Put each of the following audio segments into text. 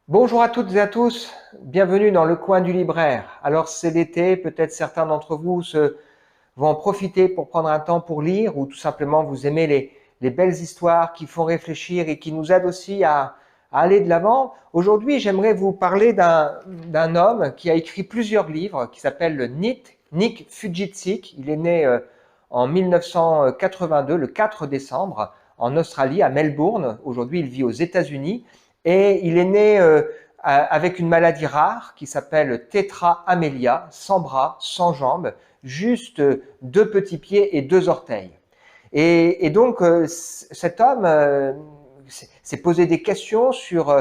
Bonjour à toutes et à tous, bienvenue dans le coin du libraire. Alors c'est l'été, peut-être certains d'entre vous vont en profiter pour prendre un temps pour lire ou tout simplement vous aimez les belles histoires qui font réfléchir et qui nous aident aussi à aller de l'avant. Aujourd'hui j'aimerais vous parler d'un homme qui a écrit plusieurs livres, qui s'appelle Nick Fujitsik. Il est né en 1982, le 4 décembre, en Australie, à Melbourne. Aujourd'hui il vit aux États-Unis. Et il est né avec une maladie rare qui s'appelle Tetra Amelia, sans bras, sans jambes, juste deux petits pieds et deux orteils. Et donc cet homme s'est posé des questions sur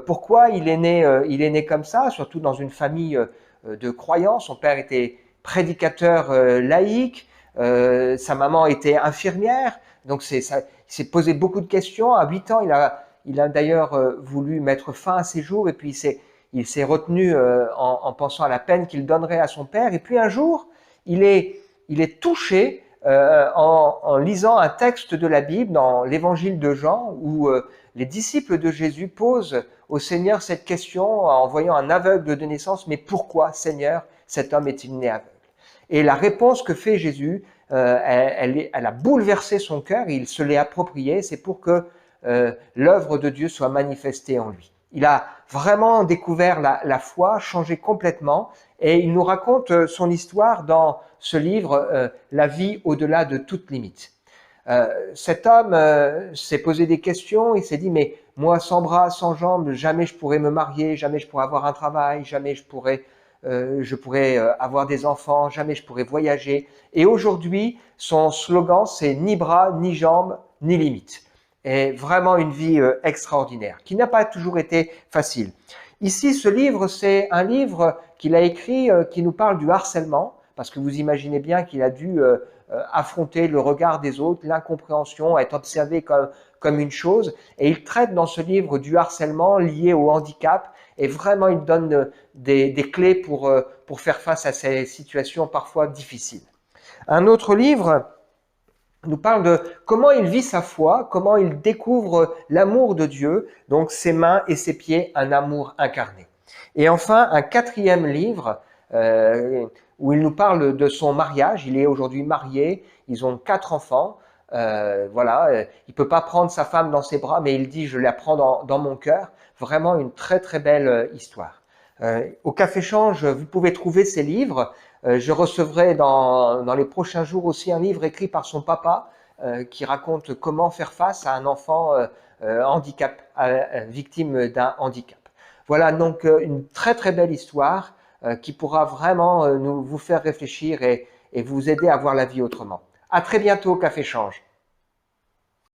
pourquoi il est né comme ça, surtout dans une famille de croyants. Son père était prédicateur laïque, sa maman était infirmière, donc il s'est posé beaucoup de questions. À 8 ans, il a d'ailleurs voulu mettre fin à ses jours et puis il s'est retenu en pensant à la peine qu'il donnerait à son père. Et puis un jour, il est touché en lisant un texte de la Bible dans l'évangile de Jean où les disciples de Jésus posent au Seigneur cette question en voyant un aveugle de naissance, mais pourquoi, Seigneur, cet homme est-il né aveugle? Et la réponse que fait Jésus, elle a bouleversé son cœur et il se l'est appropriée. C'est pour que l'œuvre de Dieu soit manifestée en lui. Il a vraiment découvert la foi, changé complètement, et il nous raconte son histoire dans ce livre, La vie au-delà de toute limite. Cet homme s'est posé des questions, il s'est dit, mais moi sans bras, sans jambes, jamais je pourrais me marier, jamais je pourrais avoir un travail, jamais je pourrais avoir des enfants, jamais je pourrais voyager. Et aujourd'hui, son slogan, c'est ni bras, ni jambes, ni limites. Et vraiment une vie extraordinaire, qui n'a pas toujours été facile. Ici, ce livre, c'est un livre qu'il a écrit qui nous parle du harcèlement, parce que vous imaginez bien qu'il a dû affronter le regard des autres, l'incompréhension, être observé comme une chose. Et il traite dans ce livre du harcèlement lié au handicap, et vraiment il donne des clés pour faire face à ces situations parfois difficiles. Un autre livre nous parle de comment il vit sa foi, comment il découvre l'amour de Dieu, donc ses mains et ses pieds, un amour incarné. Et enfin, un quatrième livre où il nous parle de son mariage. Il est aujourd'hui marié, ils ont 4 enfants. Voilà, il peut pas prendre sa femme dans ses bras, mais il dit je la prends dans mon cœur. Vraiment une très très belle histoire. Au Café Change, vous pouvez trouver ces livres. Je recevrai dans les prochains jours aussi un livre écrit par son papa qui raconte comment faire face à un enfant victime d'un handicap. Voilà donc une très très belle histoire qui pourra vraiment vous faire réfléchir et vous aider à voir la vie autrement. À très bientôt au Café Change.